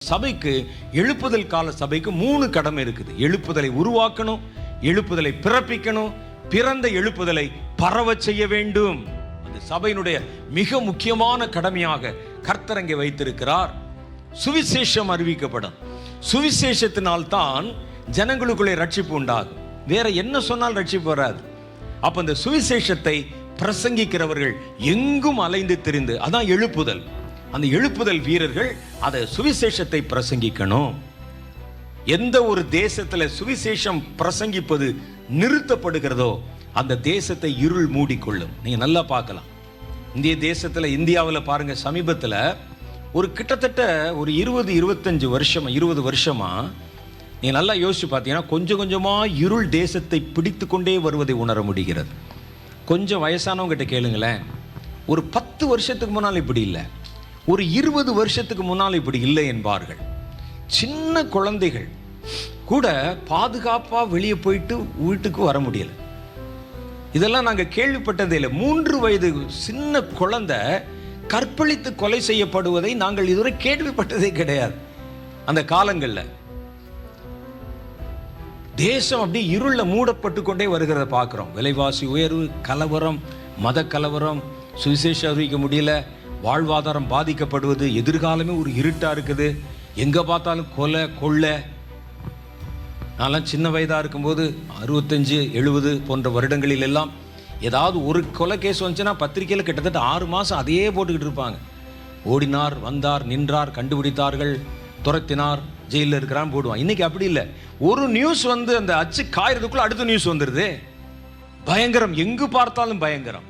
சபைக்கு எழுப்புதல் கால சபைக்கு 3 கடமை இருக்குது. எழுப்புதலை உருவாக்கணும், எழுப்புதலை பிறப்பிக்கணும், பிறந்த எழுப்புதலை பரவ செய்ய வேண்டும். அது சபையினுடைய மிக முக்கியமான கடமையாக கர்த்தர் அங்கே வைத்திருக்கிறார். சுவிசேஷம் அறிவிக்கப்படும். சுவிசேஷத்தினால் தான் ஜனங்களுக்குள்ளே ரட்சிப்பு உண்டாகும். வேற என்ன சொன்னால் ரட்சிப்பு வராது. அப்ப அந்த சுவிசேஷத்தை பிரசங்கிக்கிறவர்கள் எங்கும் அலைந்து திரிந்து, அதான் எழுப்புதல். அந்த எழுப்புதல் வீரர்கள் அதை சுவிசேஷத்தை பிரசங்கிக்கணும். எந்த ஒரு தேசத்துல சுவிசேஷம் பிரசங்கிப்பது நிறுத்தப்படுகிறதோ அந்த தேசத்தை இருள் மூடிக்கொள்ளும். நீங்க நல்லா பார்க்கலாம். இந்திய தேசத்துல, இந்தியாவில் பாருங்க, சமீபத்தில் ஒரு கிட்டத்தட்ட ஒரு 20 வருஷமா நீங்க நல்லா யோசிச்சு பார்த்தீங்கன்னா கொஞ்சம் கொஞ்சமா இருள் தேசத்தை பிடித்து கொண்டே வருவதை உணர முடிகிறது. கொஞ்சம் வயசானவங்க கிட்ட கேளுங்களேன், ஒரு 10 வருஷத்துக்கு முன்னால் இப்படி இல்லை, ஒரு 20 வருஷத்துக்கு முன்னால் இப்படி இல்லை என்பார்கள். சின்ன குழந்தைகள் கூட பாதுகாப்பா வெளியே போயிட்டு வீட்டுக்கு வர முடியல. இதெல்லாம் நாங்க கேள்விப்பட்டதே இல்லை. 3 வயது சின்ன குழந்தை கற்பழித்து கொலை செய்யப்படுவதை நாங்கள் இதுவரை கேள்விப்பட்டதே கிடையாது. அந்த காலங்களில் தேசம் அப்படி இருள மூடப்பட்டு கொண்டே வருகிறத பார்க்கிறோம். விலைவாசி உயர்வு, கலவரம், மத கலவரம், சுவிசேஷம் அறிவிக்க முடியல, வாழ்வாதாரம் பாதிக்கப்படுவது, எதிர்காலமே ஒரு இருட்டா இருக்குது, எங்க பார்த்தாலும் கொலை கொள்ளை. நான்லாம் சின்ன வயதா இருக்கும்போது 65, 70 போன்ற வருடங்களில் எல்லாம் ஏதாவது ஒரு கொலை கேஸ் வந்துச்சுன்னா பத்திரிகையில் கிட்டத்தட்ட 6 மாதம் அதையே போட்டுக்கிட்டு இருப்பாங்க. ஓடினார், வந்தார், நின்றார், கண்டுபிடித்தார்கள், துரத்தினார், ஜெயிலில் இருக்கிறான்னு போடுவான். இன்னைக்கு அப்படி இல்லை. ஒரு நியூஸ் வந்து அந்த அச்சு காயறதுக்குள்ள அடுத்த நியூஸ் வந்துடுது. பயங்கரம், எங்கு பார்த்தாலும் பயங்கரம்.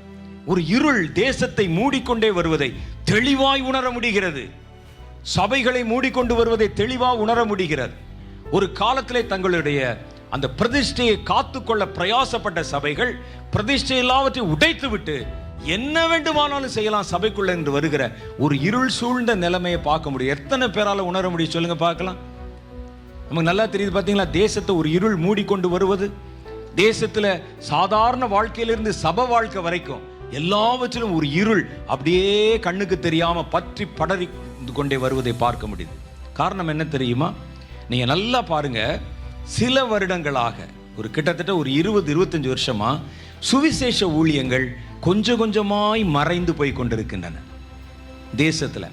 ஒரு இருள் தேசத்தை மூடிக்கொண்டே வருவதை தெளிவாய் உணர முடிகிறது. சபைகளை மூடிக்கொண்டு வருவதை தெளிவாக உணர முடிகிறது. ஒரு காலத்திலே தங்களுடைய அந்த பிரதிஷ்டையை காத்துக்கொள்ள பிரயாசப்பட்ட சபைகள் பிரதிஷ்டை எல்லாவற்றையும் உடைத்து விட்டு என்ன வேண்டுமானாலும் செய்யலாம் சபைக்குள்ள என்று வருகிற ஒரு இருள் சூழ்ந்த நிலைமையை பார்க்க முடியும். எத்தனை பேரால உணர முடியும் சொல்லுங்க பார்க்கலாம். நமக்கு நல்லா தெரியுது பார்த்தீங்களா, தேசத்தை ஒரு இருள் மூடிக்கொண்டு வருவது. தேசத்துல சாதாரண வாழ்க்கையிலிருந்து சபை வாழ்க்கை வரைக்கும் எல்லாவற்றிலும் ஒரு இருள் அப்படியே கண்ணுக்கு தெரியாம பற்றி படரி கொண்டே வருவதை பார்க்க முடியுது. காரணம் என்ன தெரியுமா? நீங்க நல்லா பாருங்க, சில வருடங்களாக ஒரு கிட்டத்தட்ட ஒரு 20-25 வருஷமா சுவிசேஷ ஊழியங்கள் கொஞ்சம் கொஞ்சமாய் மறைந்து போய் கொண்டிருக்கின்றன தேசத்துல.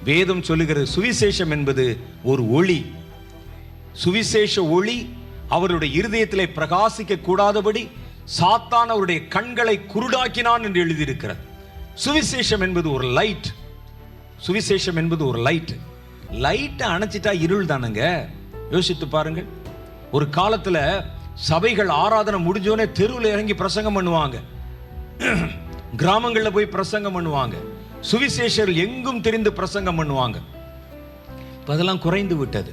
வேதம் சொல்லுகிற சுவிசேஷம் என்பது ஒரு ஒளி. சுவிசேஷ ஒளி அவருடைய இருதயத்திலே பிரகாசிக்க கூடாதபடி சாத்தான் அவருடைய கண்களை குருடாக்கினான் என்று எழுதியிருக்கிறது. சுவிசேஷம் என்பது ஒரு லைட். சுவிசேஷம் என்பது ஒரு லைட். லைட்டை அணைச்சிட்டா இருள் தானுங்க. யோசித்து பாருங்கள். ஒரு காலத்துல சபைகள் ஆராதனை முடிஞ்சோடனே தெருவில் இறங்கி பிரசங்கம் பண்ணுவாங்க, கிராமங்களில் போய் பிரசங்கம் பண்ணுவாங்க, சுவிசேஷர்கள் எங்கும் தெரிந்து பிரசங்கம் பண்ணுவாங்க. அதெல்லாம் குறைந்து விட்டது.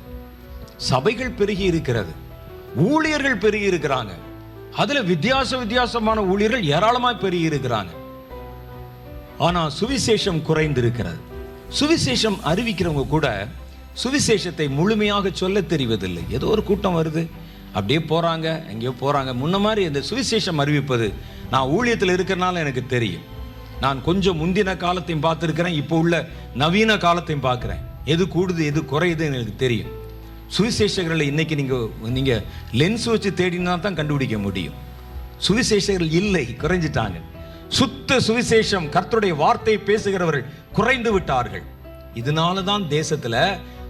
சபைகள் பெருகி இருக்கிறது, ஊழியர்கள் பெருகி இருக்கிறாங்க. அதுல வித்தியாசமான ஊழியர்கள் ஏராளமாய் பெருகி இருக்கிறாங்க. ஆனா சுவிசேஷம் குறைந்து இருக்கிறது. சுவிசேஷம் அறிவிக்கிறவங்க கூட சுவிசேஷத்தை முழுமையாக சொல்ல தெரிவதில்லை. ஏதோ ஒரு கூட்டம் வருது, அப்படியே போறாங்க, எங்கேயோ போறாங்க. முன்ன மாதிரி இந்த சுவிசேஷம் அறிவிப்பது, நான் ஊழியத்தில் இருக்கிறனால எனக்கு தெரியும். நான் கொஞ்சம் முந்தின காலத்தையும் பார்த்துருக்கிறேன், இப்போ உள்ள நவீன காலத்தையும் பார்க்குறேன். எது கூடுது எது குறையுதுன்னு எனக்கு தெரியும். சுவிசேஷங்களை இன்னைக்கு நீங்க லென்ஸ் வச்சு தேடினா தான் கண்டுபிடிக்க முடியும். சுவிசேஷர்கள் இல்லை, குறைஞ்சிட்டாங்க. சுத்த சுவிசேஷம் கர்த்தருடைய வார்த்தையை பேசுகிறவர்கள் குறைந்து விட்டார்கள். இதனால தான் தேசத்துல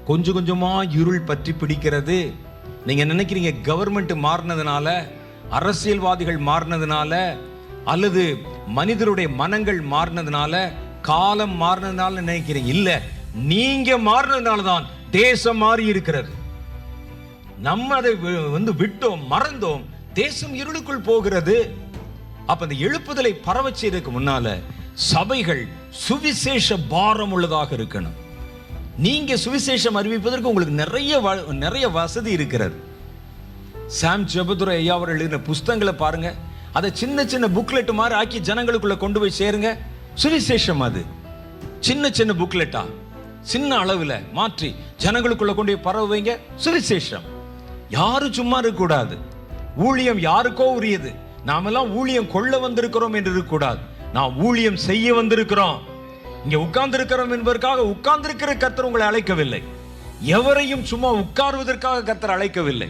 கொஞ்சம் கொஞ்சமா இருள் பற்றி பிடிக்கிறது. நீங்க நினைக்கிறீங்க கவர்மெண்ட் மாறினதுனால, அரசியல்வாதிகள் மாறினதுனால, அல்லது மனிதருடைய மனங்கள் மாறினதுனால, காலம் மாறினதுனால நினைக்கிறீங்க. இல்ல, நீங்க மாறினதுனால தான் தேசம் மாறி இருக்கிறது. நம்ம அதை விட்டோம், மறந்தோம், தேசம் இருளுக்குள் போகிறது. அப்ப அந்த எழுப்புதலை பரவ செய்யறதுக்கு முன்னால சபைகள் சுவிசேஷ பாரம் உள்ளதாக இருக்கணும். நீங்க சுவிசேஷம் அறிவிப்பதற்கு உங்களுக்கு நிறைய வசதி இருக்கிறது. சாம் ஜெபதுரை ஐயா அவர்கள் எழுதின புஸ்தகங்களை பாருங்க. அதை சின்ன சின்ன புக்லெட் மாதிரி ஆக்கி ஜனங்களுக்குள்ள கொண்டு போய் சேருங்க. சுவிசேஷம் அது சின்ன சின்ன புக்லெட்டா சின்ன அளவுல மாற்றி ஜனங்களுக்குள்ள கொண்டு போய் பரவ வைங்க. சுவிசேஷம். யாரும் சும்மா இருக்க கூடாது. ஊழியம் யாருக்கோ உரியது. நாமெல்லாம் ஊழியம் கொள்ள வந்திருக்கிறோம் என்று இருக்கக்கூடாது. நாம் ஊழியம் செய்ய வந்திருக்கிறோம். இங்கே உட்கார்ந்து இருக்கிறோம் என்பதற்காக உட்கார்ந்திருக்கிற கர்த்தர் உங்களை அழைக்கவில்லை. எவரையும் சும்மா உட்கார்வதற்காக கர்த்தர் அழைக்கவில்லை.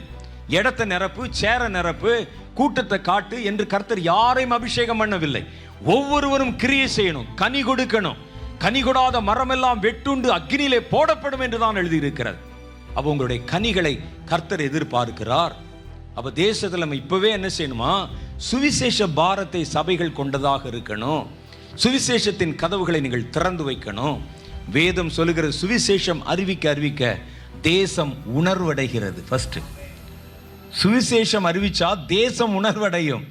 இடத்தை நிரப்பு, சேர நிரப்பு, கூட்டத்தை காட்டு என்று கர்த்தர் யாரையும் அபிஷேகம் பண்ணவில்லை. ஒவ்வொருவரும் கிரியை செய்யணும், கனி கொடுக்கணும். கனி கொடாத மரமெல்லாம் வெட்டுண்டு அக்னியிலே போடப்படும் என்று தான் எழுதியிருக்கிறது. அப்போ உங்களுடைய கனிகளை கர்த்தர் எதிர்பார்க்கிறார். அப்ப தேசத்தில் நம்ம இப்பவே என்ன செய்யணுமா? சுவிசேஷ பாரத்தை சபைகள் கொண்டதாக இருக்கணும். சுவிசேஷத்தின் கதவுகளை நீங்கள் திறந்து வைக்கணும். வேதம் சொல்லுகிற சுவிசேஷம் அறிவிக்க அறிவிக்க தேசம் உணர்வடைகிறது. ஃபர்ஸ்ட் சுவிசேஷம் அறிவிச்சா தேசம் உணர்வடையும்.